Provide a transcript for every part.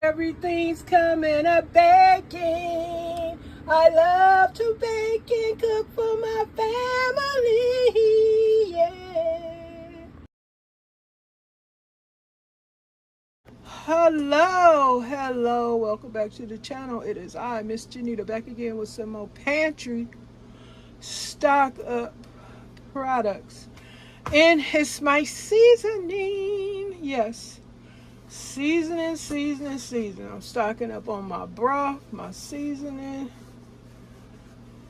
Everything's coming up baking. I love to bake and cook for my family. Yeah. Hello. Welcome back to the channel. It is I, Miss Janita, back again with some more Pantry stock up products. And it's my seasoning. Yes. Seasoning. I'm stocking up on my broth, my seasoning,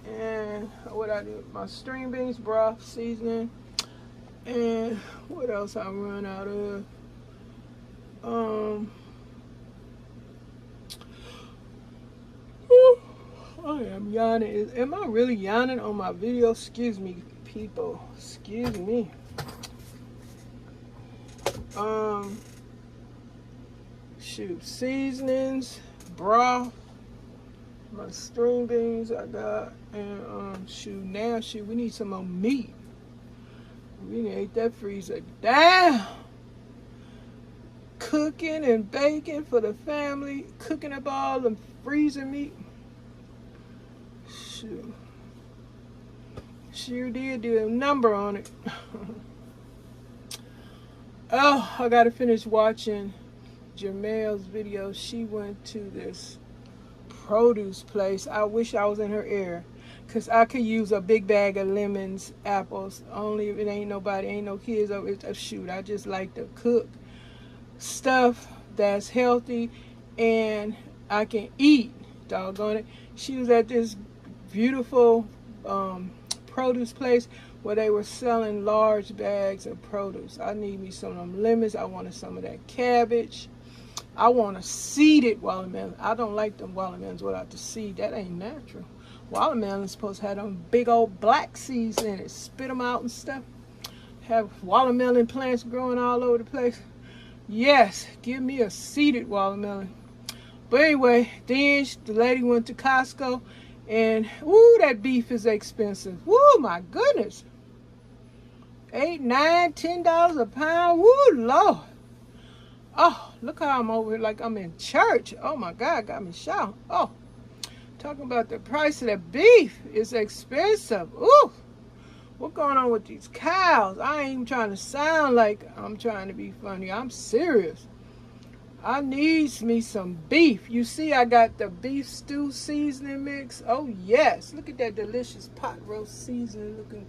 and what I do, my string beans, broth, seasoning, and what else I run out of? I am yawning. Am I really yawning on my video? Excuse me, people. Excuse me. Seasonings, broth, my string beans I got, and we need some more meat. We need to eat that freezer down. Cooking and baking for the family, cooking up all the freezer meat. Sure did do a number on it. Oh, I gotta finish watching Jamel's video. She went to this produce place. I wish I was in her area, because I could use a big bag of lemons, apples, only if it ain't no kids over. Shoot, I just like to cook stuff that's healthy and I can eat, doggone it. She was at this beautiful produce place where they were selling large bags of produce. I need me some of them lemons. I wanted some of that cabbage. I want a seeded watermelon. I don't like them watermelons without the seed. That ain't natural. Watermelon's supposed to have them big old black seeds in it. Spit them out and stuff. Have watermelon plants growing all over the place. Yes, give me a seeded watermelon. But anyway, then the lady went to Costco, and ooh, that beef is expensive. Woo, my goodness. $8, $9, $10 a pound. Woo, Lord. Oh, look how I'm over here like I'm in church. Oh my God, got me shouting. Oh, talking about the price of the beef is expensive. Ooh, what's going on with these cows? I ain't even trying to sound like I'm trying to be funny. I'm serious. I need me some beef. You see, I got the beef stew seasoning mix. Oh yes, look at that delicious pot roast seasoning looking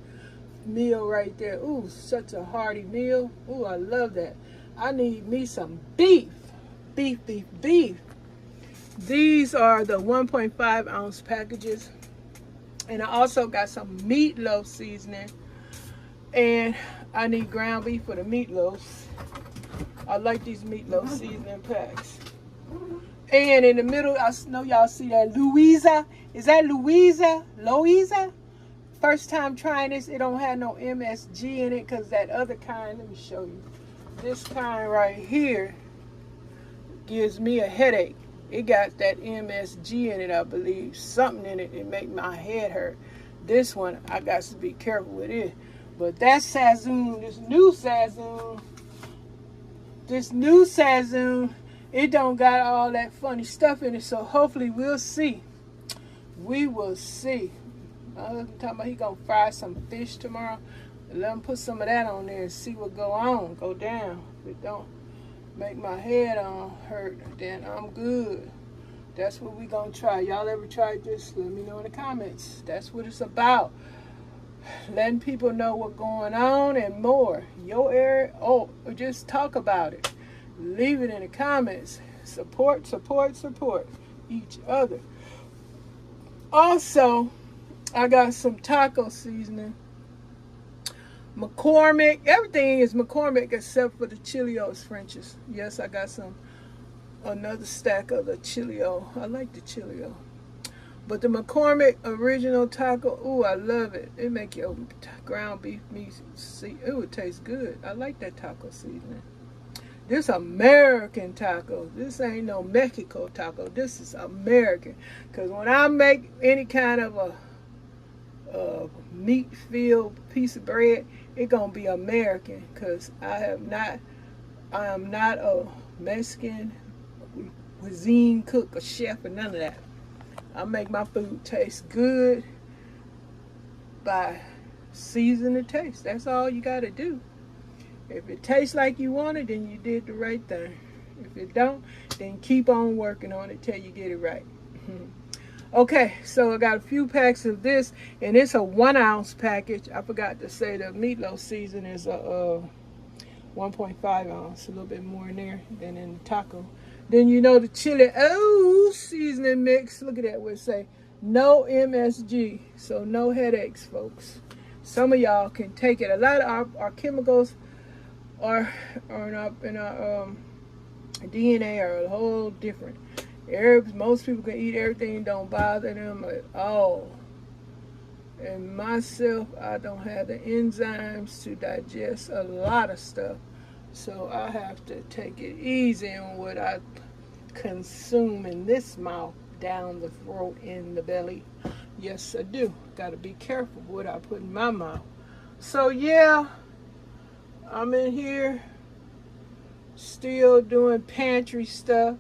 meal right there. Ooh, such a hearty meal. Ooh, I love that. I need me some beef. Beef. These are the 1.5 ounce packages. And I also got some meatloaf seasoning. And I need ground beef for the meatloafs. I like these meatloaf seasoning packs. And in the middle, I know y'all see that Louisa. Is that Louisa? First time trying this, it don't have no MSG in it, because that other kind, let me show you. This kind right here gives me a headache. It got that MSG in it, I believe. Something in it, it make my head hurt. This one, I got to be careful with it. But that Sazon, this new Sazon, it don't got all that funny stuff in it. So hopefully we'll see. We will see. I'm talking about he gonna fry some fish tomorrow. Let him put some of that on there and see what go down. If it don't make my head hurt, then I'm good. That's what we gonna try. Y'all ever tried this? Let me know in the comments. That's what it's about. Letting people know what's going on and more. Your area, or just talk about it. Leave it in the comments. Support each other. Also, I got some taco seasoning. McCormick, everything is McCormick except for the Chilios Frenches. Yes, I got another stack of the Chilio. I like the Chilio. But the McCormick original taco, ooh, I love it. It make your ground beef meat, it would taste good. I like that taco seasoning. This American taco. This ain't no Mexico taco. This is American. Because when I make any kind of a meat-filled piece of bread, it's gonna be American, because I am not a Mexican. cuisine cook, a chef, or none of that. I make my food taste good by season the taste. That's all you got to do. If it tastes like you want it, then you did the right thing. If it don't, then keep on working on it till you get it right. Okay, so I got a few packs of this, and it's a 1 ounce package. I forgot to say the meatloaf season is a 1.5 ounce, a little bit more in there than in the taco. Then you know the chili seasoning mix. Look at that, what it say. No MSG, so no headaches, folks. Some of y'all can take it. A lot of our chemicals are in our DNA are a whole different. Herbs, most people can eat everything, don't bother them at all. And myself, I don't have the enzymes to digest a lot of stuff. So I have to take it easy on what I consume in this mouth, down the throat, in the belly. Yes, I do. Got to be careful what I put in my mouth. So yeah, I'm in here still doing pantry stuff.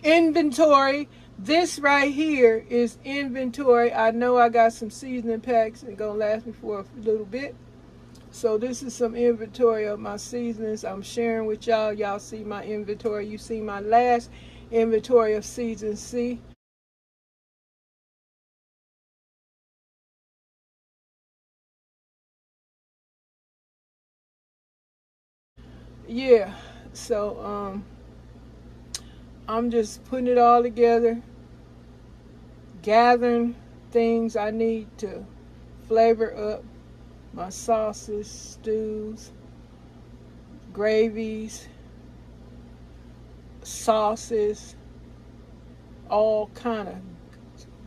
Inventory. This right here is inventory. I know I got some seasoning packs and gonna last me for a little bit. So this is some inventory of my seasonings I'm sharing with y'all. Y'all see my inventory. You see my last inventory of season C. Yeah, so I'm just putting it all together, gathering things I need to flavor up my sauces, stews, gravies, sauces, all kind of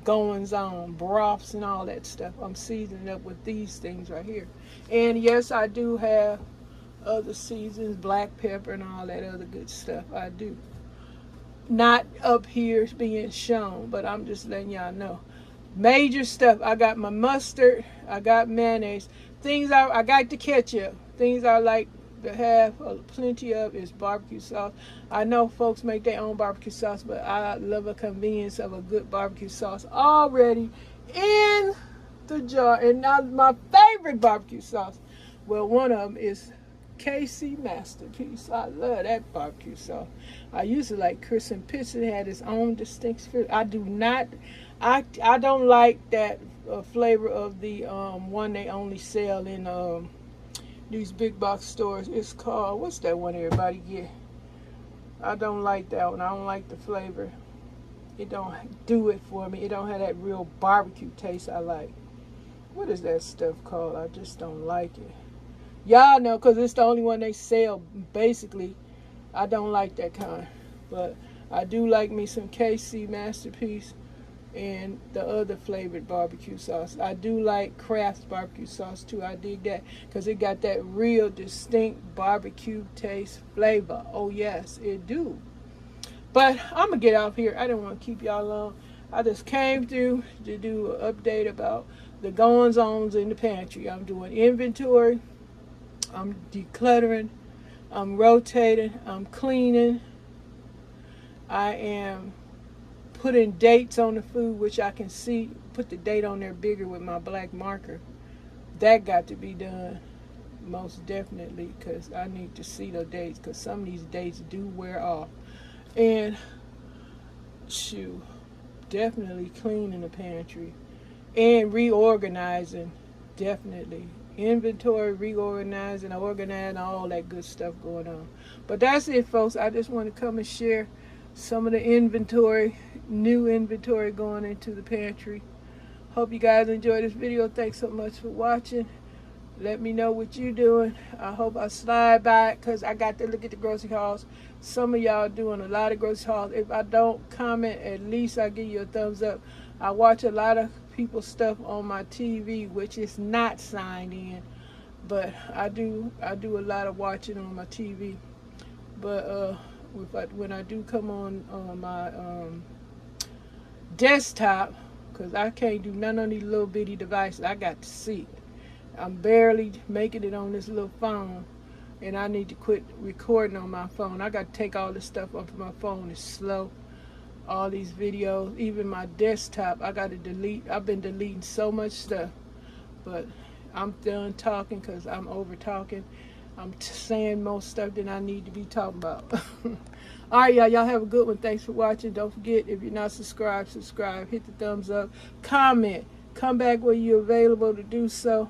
goings on, broths and all that stuff. I'm seasoning up with these things right here. And yes, I do have other seasons, black pepper and all that other good stuff. I do. Not up here being shown, but I'm just letting y'all know. Major stuff. I got my mustard. I got mayonnaise. Things I got the ketchup. Things I like to have plenty of is barbecue sauce. I know folks make their own barbecue sauce, but I love a convenience of a good barbecue sauce already in the jar. And now my favorite barbecue sauce, well, one of them is KC Masterpiece. I love that barbecue sauce. I used to like Chris and Pitts. It had its own distinct flavor. I don't like that flavor of the one they only sell in these big box stores. It's called, what's that one everybody get? I don't like that one. I don't like the flavor. It don't do it for me. It don't have that real barbecue taste I like. What is that stuff called? I just don't like it. Y'all know, because it's the only one they sell, basically. I don't like that kind. But I do like me some KC Masterpiece and the other flavored barbecue sauce. I do like Kraft's barbecue sauce too. I dig that because it got that real distinct barbecue taste flavor. Oh yes, it do. But I'm going to get off here. I don't want to keep y'all long. I just came through to do an update about the goings-ons in the pantry. I'm doing inventory. I'm decluttering, I'm rotating, I'm cleaning, I am putting dates on the food, which I can see, put the date on there bigger with my black marker. That got to be done, most definitely, because I need to see the dates, because some of these dates do wear off. And, shoot, definitely cleaning the pantry. And reorganizing, definitely. Inventory, reorganizing, organizing, all that good stuff going on. But that's it, folks. I just want to come and share some of the inventory, new inventory going into the pantry. Hope you guys enjoyed this video. Thanks so much for watching. Let me know what you're doing. I hope I slide by it because I got to look at the grocery hauls. Some of y'all doing a lot of grocery hauls. If I don't comment, at least I give you a thumbs up. I watch a lot of people's stuff on my TV, which is not signed in, but I do a lot of watching on my TV. But when I do come on my desktop, because I can't do none of these little bitty devices, I got to see it. I'm barely making it on this little phone, and I need to quit recording on my phone. I got to take all this stuff off of my phone. It's slow. all these videos, even my desktop. I got to delete. I've been deleting so much stuff, but I'm done talking because I'm over talking. I'm saying more stuff than I need to be talking about. All right, y'all. Y'all have a good one. Thanks for watching. Don't forget, if you're not subscribed, subscribe. Hit the thumbs up. Comment. Come back when you're available to do so.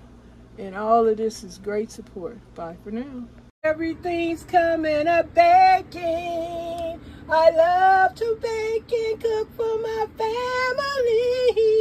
And all of this is great support. Bye for now. Everything's coming up baking. I love to bake and cook for my family.